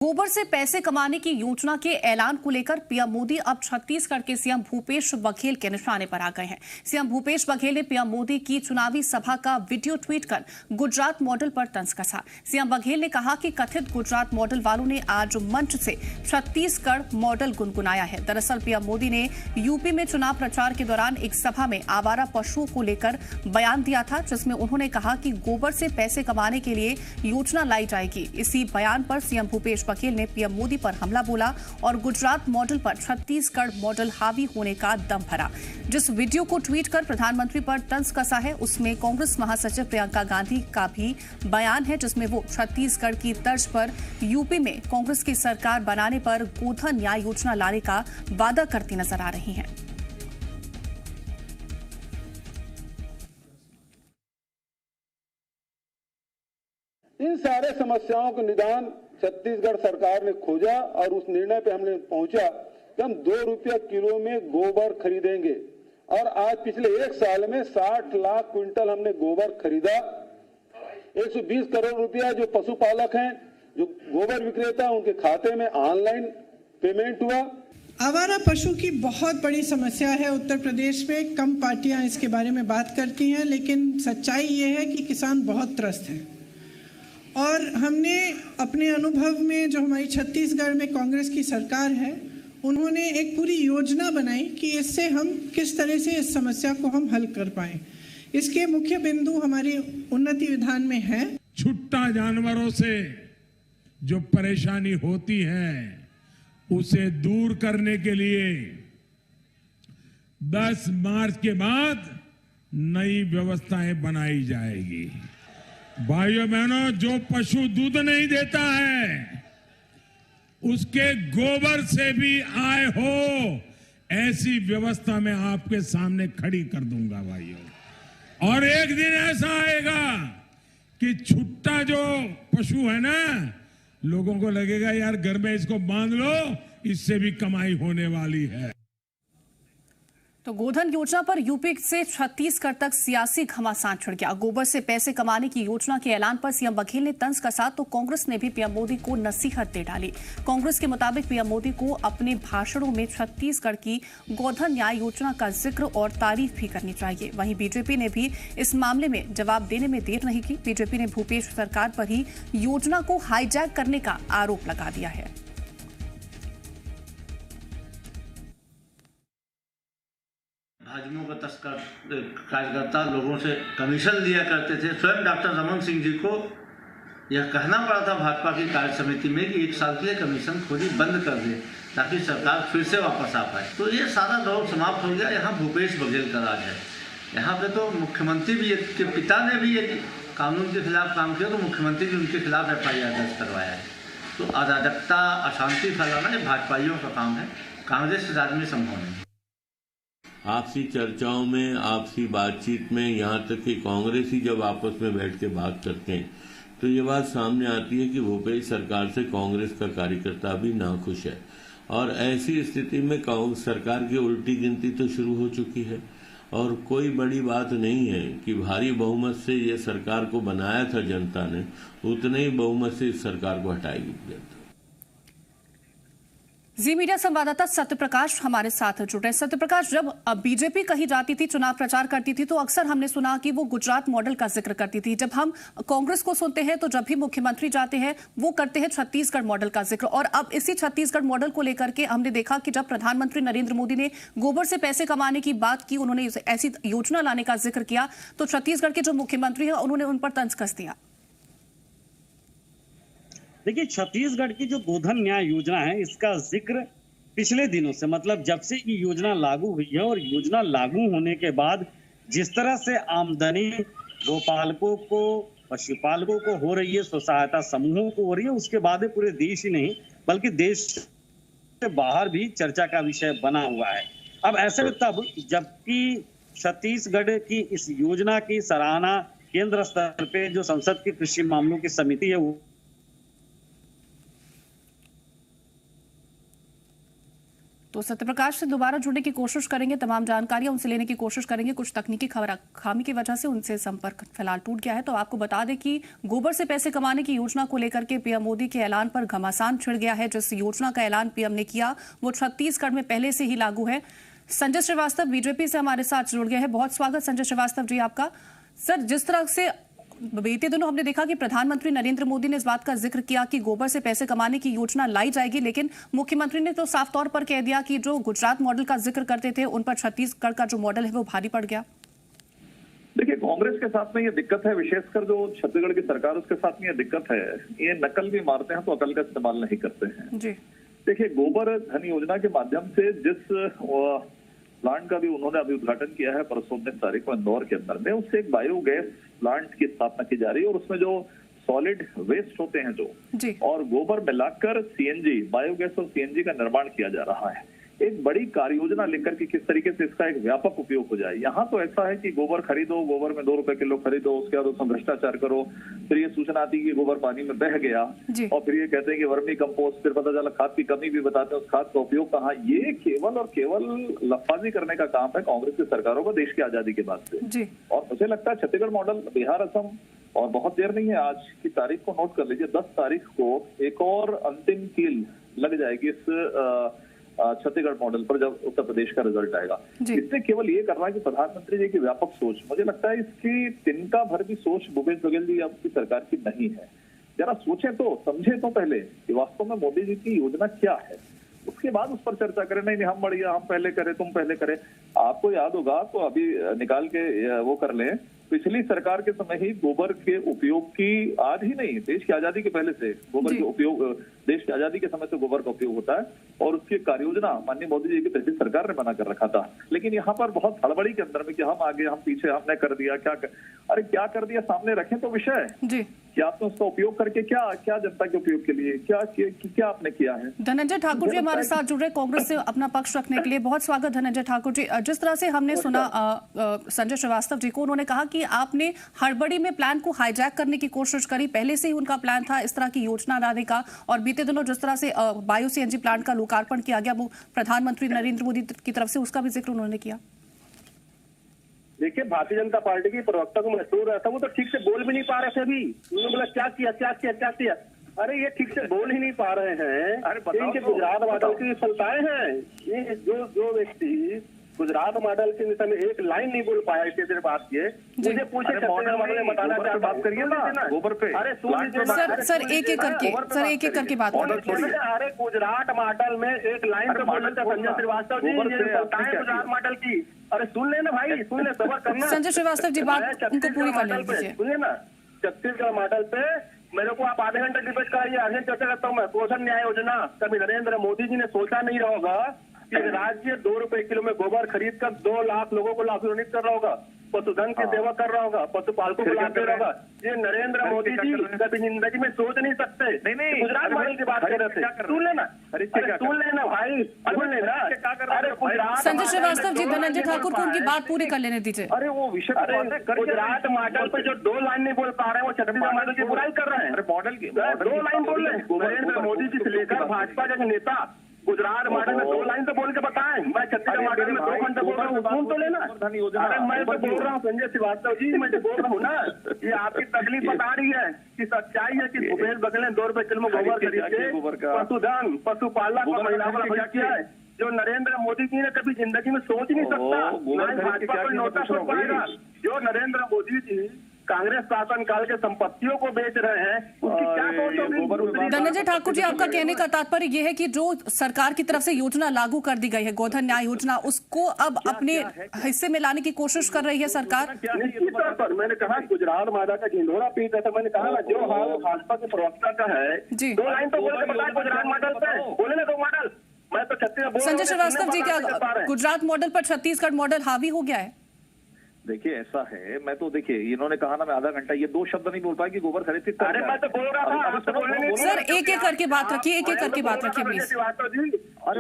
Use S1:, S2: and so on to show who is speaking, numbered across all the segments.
S1: गोबर से पैसे कमाने की योजना के ऐलान को लेकर पीएम मोदी अब छत्तीसगढ़ के सीएम भूपेश बघेल के निशाने पर आ गए हैं। सीएम भूपेश बघेल ने पीएम मोदी की चुनावी सभा का वीडियो ट्वीट कर गुजरात मॉडल पर तंज कसा। सीएम बघेल ने कहा कि कथित गुजरात मॉडल वालों ने आज मंच से छत्तीसगढ़ मॉडल गुनगुनाया है। दरअसल पीएम मोदी ने यूपी में चुनाव प्रचार के दौरान एक सभा में आवारा पशुओं को लेकर बयान दिया था, जिसमें उन्होंने कहा कि गोबर से पैसे कमाने के लिए योजना लाई जाएगी। इसी बयान पर सीएम भूपेश बघेल ने पीएम मोदी पर हमला बोला और गुजरात मॉडल पर छत्तीसगढ़ मॉडल हावी होने का दम भरा। जिस वीडियो को ट्वीट कर प्रधानमंत्री पर तंज कसा है, उसमें कांग्रेस महासचिव प्रियंका गांधी का भी बयान है, जिसमें वो छत्तीसगढ़ की तर्ज पर यूपी में कांग्रेस की सरकार बनाने पर गोधन न्याय योजना लाने का वादा करती नजर आ रही हैं।
S2: इन सारे समस्याओं का निदान छत्तीसगढ़ सरकार ने खोजा और उस निर्णय पे हमने पहुंचा कि हम 2 रुपया किलो में गोबर खरीदेंगे। और आज पिछले 1 साल में 60 लाख क्विंटल हमने गोबर खरीदा। 120 करोड़ रुपया जो पशुपालक हैं, जो गोबर विक्रेता, उनके खाते में ऑनलाइन पेमेंट हुआ।
S3: आवारा पशु की बहुत बड़ी समस्या है उत्तर प्रदेश में। कम पार्टियां इसके बारे में बात करती हैं, लेकिन सच्चाई ये है कि किसान बहुत त्रस्त हैं। और हमने अपने अनुभव में, जो हमारी छत्तीसगढ़ में कांग्रेस की सरकार है, उन्होंने एक पूरी योजना बनाई कि इससे हम किस तरह से इस समस्या को हम हल कर पाएं। इसके मुख्य बिंदु हमारी उन्नति विधान में है।
S4: छुट्टा जानवरों से जो परेशानी होती है उसे दूर करने के लिए 10 मार्च के बाद नई व्यवस्थाएं बनाई जाएगी। भाइयों बहनों, जो पशु दूध नहीं देता है उसके गोबर से भी आय हो, ऐसी व्यवस्था मैं आपके सामने खड़ी कर दूंगा भाइयों। और एक दिन ऐसा आएगा कि छुट्टा जो पशु है ना, लोगों को लगेगा यार घर में इसको बांध लो, इससे भी कमाई होने वाली है।
S1: तो गोधन योजना पर यूपी से छत्तीसगढ़ तक सियासी घमासान छिड़ गया। गोबर से पैसे कमाने की योजना के ऐलान पर सीएम बघेल ने तंज कसा तो कांग्रेस ने भी पीएम मोदी को नसीहत दे डाली। कांग्रेस के मुताबिक पीएम मोदी को अपने भाषणों में छत्तीसगढ़ की गोधन न्याय योजना का जिक्र और तारीफ भी करनी चाहिए। वहीं बीजेपी ने भी इस मामले में जवाब देने में देर नहीं की। बीजेपी ने भूपेश सरकार पर ही योजना को हाईजैक करने का आरोप लगा दिया है।
S5: भाजपाओं का तस्कर कार्यकर्ता लोगों से कमीशन लिया करते थे। स्वयं डॉक्टर रमन सिंह जी को यह कहना पड़ा था भाजपा की कार्य समिति में कि 1 साल के लिए कमीशन खोरी बंद कर दे ताकि सरकार फिर से वापस आ पाए। तो ये सारा दौर समाप्त हो गया। यहाँ भूपेश बघेल का राज है। यहाँ पे तो मुख्यमंत्री भी के पिता ने भी एक कानून के खिलाफ काम किया, तो मुख्यमंत्री भी उनके खिलाफ FIR दर्ज करवाया है। तो अराजकता, अशांति फैलाना ये भाजपाइयों का काम है, कांग्रेस के राज में संभव नहीं।
S6: आपसी चर्चाओं में, आपसी बातचीत में, यहाँ तक कि कांग्रेस ही जब आपस में बैठ के बात करते हैं तो ये बात सामने आती है कि भूपेश सरकार से कांग्रेस का कार्यकर्ता भी नाखुश है। और ऐसी स्थिति में कांग्रेस सरकार की उल्टी गिनती तो शुरू हो चुकी है। और कोई बड़ी बात नहीं है कि भारी बहुमत से ये सरकार को बनाया था जनता ने, उतने ही बहुमत से इस सरकार को हटाएगी जनता।
S1: जी मीडिया संवाददाता सत्यप्रकाश हमारे साथ जुड़े। सत्यप्रकाश, जब बीजेपी कहीं जाती थी, चुनाव प्रचार करती थी, तो अक्सर हमने सुना कि वो गुजरात मॉडल का जिक्र करती थी। जब हम कांग्रेस को सुनते हैं तो जब भी मुख्यमंत्री जाते हैं वो करते हैं छत्तीसगढ़ मॉडल का जिक्र। और अब इसी छत्तीसगढ़ मॉडल को लेकर के हमने देखा कि जब प्रधानमंत्री नरेंद्र मोदी ने गोबर से पैसे कमाने की बात की, उन्होंने ऐसी योजना लाने का जिक्र किया, तो छत्तीसगढ़ के जो मुख्यमंत्री है उन्होंने उन पर तंज कस दिया।
S7: देखिए, छत्तीसगढ़ की जो गोधन न्याय योजना है, इसका जिक्र पिछले दिनों से, मतलब जब से ये योजना लागू हुई है, और योजना लागू होने के बाद जिस तरह से आमदनी गोपालकों को, पशुपालकों को हो रही है, स्व सहायता समूहों को हो रही है, उसके बाद पूरे देश ही नहीं बल्कि देश से बाहर भी चर्चा का विषय बना हुआ है। अब ऐसे में तब जबकि छत्तीसगढ़ की इस योजना की सराहना केंद्र स्तर पे जो संसद की कृषि मामलों की समिति है वो
S1: तो तो सत्यप्रकाश से दोबारा जुड़ने की कोशिश करेंगे, तमाम जानकारियां उनसे लेने की कोशिश करेंगे। कुछ तकनीकी खामी की वजह से उनसे संपर्क फिलहाल टूट गया है। तो आपको बता दें कि गोबर से पैसे कमाने की योजना को लेकर के पीएम मोदी के ऐलान पर घमासान छिड़ गया है। जिस योजना का ऐलान पीएम ने किया वो छत्तीसगढ़ में पहले से ही लागू है। संजय श्रीवास्तव बीजेपी से हमारे साथ जुड़ गए हैं। बहुत स्वागत संजय श्रीवास्तव जी आपका। सर, जिस तरह से बीते दिनों हमने देखा कि प्रधानमंत्री नरेंद्र मोदी ने इस बात का जिक्र किया कि गोबर से पैसे कमाने की योजना लाई जाएगी, लेकिन मुख्यमंत्री ने तो साफ तौर पर कह दिया कि जो गुजरात मॉडल का जिक्र करते थे उन पर छत्तीसगढ़ का जो मॉडल है वो भारी पड़ गया।
S8: देखिए, कांग्रेस के साथ में ये दिक्कत है, विशेषकर जो छत्तीसगढ़ की सरकार उसके साथ में ये दिक्कत है, ये नकल भी मारते हैं तो अकल का इस्तेमाल नहीं करते हैं जी। देखिए, गोबर धन योजना के माध्यम से जिस प्लांट का भी उन्होंने अभी उद्घाटन किया है परसों 19 तारीख को इंदौर के अंदर में, उससे एक बायोगैस प्लांट की स्थापना की जा रही है और उसमें जो सॉलिड वेस्ट होते हैं जो जी, और गोबर मिलाकर सीएनजी, बायोगैस और सीएनजी का निर्माण किया जा रहा है। एक बड़ी कार्य योजना लेकर के किस तरीके से इसका एक व्यापक उपयोग हो जाए। यहाँ तो ऐसा है कि गोबर खरीदो, गोबर में 2 रुपए किलो खरीदो, उसके बाद उसमें भ्रष्टाचार करो, फिर ये सूचना आती है कि गोबर पानी में बह गया और फिर ये कहते हैं कि वर्मी कंपोस्ट, फिर पता चला खाद की कमी भी बताते हैं, उस खाद का उपयोग कहाँ। ये केवल और केवल लफाजी करने का काम है कांग्रेस की सरकारों का देश की आजादी के बाद से। और मुझे लगता है छत्तीसगढ़ मॉडल, बिहार, असम, और बहुत देर नहीं है, आज की तारीख को नोट कर लीजिए, 10 तारीख को एक और अंतिम कील लग जाएगी इस छत्तीसगढ़ मॉडल पर जब उत्तर प्रदेश का रिजल्ट आएगा। इससे केवल ये करना है कि प्रधानमंत्री जी की व्यापक सोच, मुझे लगता है इसकी तिनका भर भी सोच भूपेश बघेल जी आपकी सरकार की नहीं है। जरा सोचें तो, समझे तो पहले कि वास्तव में मोदी जी की योजना क्या है, उसके बाद उस पर चर्चा करें। नहीं हम बढ़िया, हम पहले करें, तुम पहले करें। आपको याद होगा तो अभी निकाल के वो कर लें, पिछली सरकार के समय ही गोबर के उपयोग की, आज ही नहीं, देश की आजादी के पहले से गोबर के उपयोग, देश की आजादी के समय से गोबर का उपयोग होता है और उसकी कार्य योजना माननीय मोदी जी की पिछली सरकार ने बना कर रखा था। लेकिन यहाँ पर बहुत हड़बड़ी के अंदर में कि हम आगे, हम पीछे, हमने कर दिया, अरे क्या कर दिया सामने रखें तो विषय जी, कि आपने उसका उपयोग करके क्या जनता के उपयोग के लिए क्या आपने किया है।
S1: धनंजय ठाकुर जी हमारे साथ जुड़ रहे कांग्रेस से अपना पक्ष रखने के लिए, बहुत स्वागत धनंजय ठाकुर जी। जिस तरह से हमने सुना संजय श्रीवास्तव जी को, उन्होंने कहा कि आपने हड़बड़ी में प्लान को हाईजैक करने की कोशिश करी, पहले से ही उनका प्लान था इस तरह की योजना लाने का, और बीते दिनों जिस तरह से बायो सीएनजी प्लांट का लोकार्पण किया गया वो प्रधानमंत्री नरेंद्र मोदी की तरफ से, उसका भी जिक्र उन्होंने किया।
S9: देखिए, भारतीय जनता पार्टी की प्रवक्ता को महसूस रहा था, वो तो ठीक से बोल भी नहीं पा रहे थे। अभी उन्होंने बोला क्या किया। अरे ये ठीक से बोल ही नहीं पा रहे हैं। अरे इनके गुजरात मॉडल की विफलताएं हैं। ये जो व्यक्ति गुजरात मॉडल के विषय में एक लाइन नहीं बोल पाया, इसके देर बात किए, मुझे पूछे छत्तीसगढ़ मॉडल में बताना चाहता, बात करिए ना गोबर पे। अरे
S1: सर एक एक करके बात करिए।
S9: अरे गुजरात मॉडल में एक लाइन तो बोलना था संजय श्रीवास्तव जी, ये विफलताएं गुजरात मॉडल की। अरे सुन लेना भाई, सुन ले, सबर करना।
S1: संजय श्रीवास्तव जी बात उनको पूरी कर लीजिए।
S9: सुनिए ना, छत्तीसगढ़ मॉडल पे मेरे को आप आधे घंटे डिबेट कराइए, आगे चर्चा करता हूँ मैं। पोषण न्याय योजना, कभी नरेंद्र मोदी जी ने सोचा नहीं रहा होगा कि राज्य 2 रुपए किलो में गोबर खरीद कर 2 लाख लोगों को लाभान्वित कर रहा होगा, पशुधन की सेवा कर रहा होगा, पशुपालकों को लाभ दे रहा होगा। ये नरेंद्र मोदी जी कभी जिंदगी में सोच नहीं सकते। गुजरात मॉडल की बात कर रहे थे, सुन लेना, सुन लेना भाई, सुन लेना। अरे
S1: संजय श्रीवास्तव जी, धनंजय ठाकुर को उनकी बात पूरी कर लेने दीजिए।
S9: अरे वो विषय, गुजरात मॉडल पे जो 2 लाइन नहीं बोल पा रहे हैं वो छत्तीसगढ़ मॉडल की बुराई कर रहे हैं। मॉडल की 2 लाइन बोल रहे हैं। नरेंद्र मोदी जी से लेकर भाजपा के नेता गुजरात मॉडल में 2 लाइन तो बोल के बताएं। मैं छत्तीसगढ़ मॉडल में 2 घंटे बोल रहा हूँ, सुन तो लेना। अरे मैं तो बोल रहा हूँ संजय श्रीवास्तव जी, मैं तो बोल रहा हूँ ना, ये आपकी तकलीफ बता रही है कि सच्चाई है कि भूपेश बघेल ने 2 रुपए किलो में गोबर खरीद के पशुधन, पशुपालक और महिलाओं का भला किया है, जो नरेंद्र मोदी जी ने कभी जिंदगी में सोच नहीं सकता। ना ही भाजपा कोई नोटा सोच पाएगा। जो नरेंद्र मोदी जी कांग्रेस शासन काल के संपत्तियों को बेच रहे हैं, उसकी क्या सोच होगी।
S1: धनंजय ठाकुर जी, आपका कहने का तात्पर्य यह है कि जो सरकार की तरफ से योजना लागू कर दी गई है, गोधन न्याय योजना, उसको अब अपने हिस्से में लाने की कोशिश कर रही है सरकार।
S9: निश्चित तौर पर मैंने कहा गुजरात मादा का ढिंढोरा पीट रहा था। मैंने कहा ना, जो हाल भाजपा के प्रवक्ता का है, 2 लाइन तो बोल के बताए गुजरात मॉडल पे, बोले ना 2 मॉडल। मैं तो छत्तीसगढ़।
S1: संजय श्रीवास्तव जी, क्या गुजरात मॉडल पर छत्तीसगढ़ मॉडल हावी हो गया है?
S8: देखिए ऐसा है, मैं तो देखिए इन्होंने कहा ना मैं आधा घंटा, ये 2 शब्द नहीं बोल पाए कि गोबर खरीद।
S9: अरे मैं तो बोल रहा था,
S1: सर एक एक करके बात रखिए, एक एक करके बात रखिए प्लीज।
S9: अरे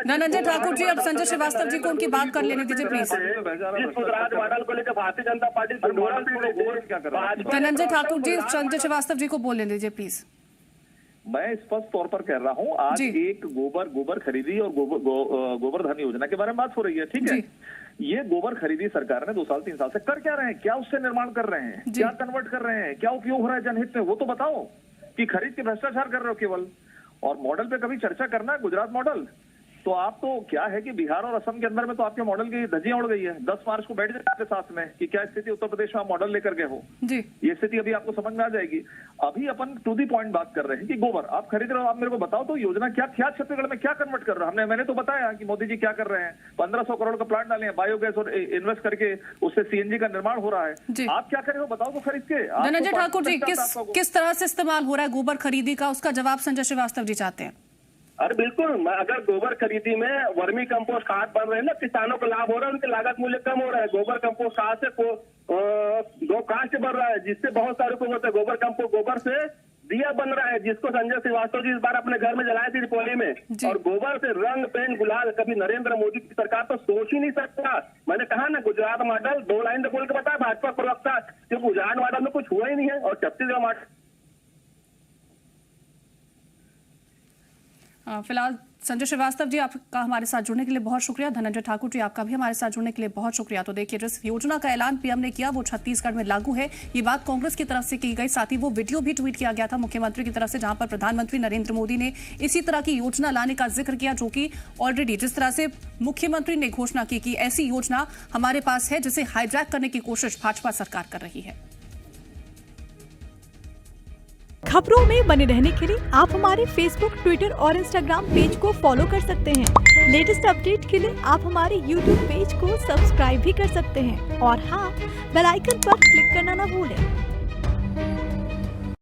S1: धनंजय ठाकुर जी, अब संजय श्रीवास्तव जी को उनकी बात कर लेने दीजिए प्लीज।
S9: गुजरात मॉडल को लेकर भारतीय जनता पार्टी
S1: धनंजय ठाकुर जी, संजय श्रीवास्तव जी को बोलने दीजिए प्लीज।
S8: मैं स्पष्ट तौर पर कह रहा हूं, आज एक गोबर खरीदी और गोबर धन योजना के बारे में बात हो रही है, ठीक है। ये गोबर खरीदी सरकार ने 2 साल 3 साल से कर क्या रहे हैं, क्या उससे निर्माण कर रहे हैं, क्या कन्वर्ट कर रहे हैं, क्या उपयोग हो रहा है जनहित में, वो तो बताओ। कि खरीद के भ्रष्टाचार कर रहे हो केवल। और मॉडल पे कभी चर्चा करना है, गुजरात मॉडल, तो आप तो क्या है कि बिहार और असम के अंदर में तो आपके मॉडल की धज्जियां उड़ गई है। 10 मार्च को बैठ जाए आपके साथ में कि क्या स्थिति उत्तर प्रदेश में आप मॉडल लेकर गए हो जी। ये स्थिति अभी आपको समझ में आ जाएगी। अभी अपन टू दी पॉइंट बात कर रहे हैं कि गोबर आप खरीद रहे हो, आप मेरे को बताओ तो योजना क्या छत्तीसगढ़ में क्या कन्वर्ट कर रहा है। मैंने तो बताया कि मोदी जी क्या कर रहे हैं, 1500 करोड़ का प्लांट डाले हैं बायोगैस और इन्वेस्ट करके उससे सीएनजी का निर्माण हो रहा है। आप क्या कर रहे हो बताओ तो खरीद के।
S1: धनंजय ठाकुर जी, किस तरह से इस्तेमाल हो रहा है गोबर खरीदी का, उसका जवाब संजय श्रीवास्तव जी चाहते हैं।
S9: अरे बिल्कुल, अगर गोबर खरीदी में वर्मी कंपोस्ट खाद बन रहे हैं ना, किसानों को लाभ हो रहा है, उनके लागत मूल्य कम हो रहा है। गोबर कंपोस्ट खाद से गो कास्ट बढ़ रहा है, जिससे बहुत सारे को बोलते हैं गोबर कंपोस्ट, गोबर से दिया बन रहा है, जिसको संजय श्रीवास्तव जी इस बार अपने घर में जलाए थे दीपावली में। और गोबर से रंग पेंट गुलाल कभी नरेंद्र मोदी की सरकार तो सोच ही नहीं सकता। मैंने कहा ना गुजरात मॉडल 2 लाइन तो बोल के बताया भाजपा प्रवक्ता, कि गुजरात मॉडल में कुछ हुआ ही नहीं है और छत्तीसगढ़ मॉडल।
S1: फिलहाल संजय श्रीवास्तव जी आपका हमारे साथ जुड़ने के लिए बहुत शुक्रिया। धनंजय ठाकुर जी आपका भी हमारे साथ जुड़ने के लिए बहुत शुक्रिया। तो देखिए, जिस योजना का ऐलान पीएम ने किया वो छत्तीसगढ़ में लागू है, ये बात कांग्रेस की तरफ से की गई। साथ ही वो वीडियो भी ट्वीट किया गया था मुख्यमंत्री की तरफ से, जहां पर प्रधानमंत्री नरेंद्र मोदी ने इसी तरह की योजना लाने का जिक्र किया, जो कि ऑलरेडी जिस तरह से मुख्यमंत्री ने घोषणा की कि ऐसी योजना हमारे पास है जिसे हाईजैक करने की कोशिश भाजपा सरकार कर रही है।
S10: खबरों में बने रहने के लिए आप हमारे फेसबुक, ट्विटर और इंस्टाग्राम पेज को फॉलो कर सकते हैं। लेटेस्ट अपडेट के लिए आप हमारे यूट्यूब पेज को सब्सक्राइब भी कर सकते हैं और हाँ, बेल आइकन पर क्लिक करना ना भूलें।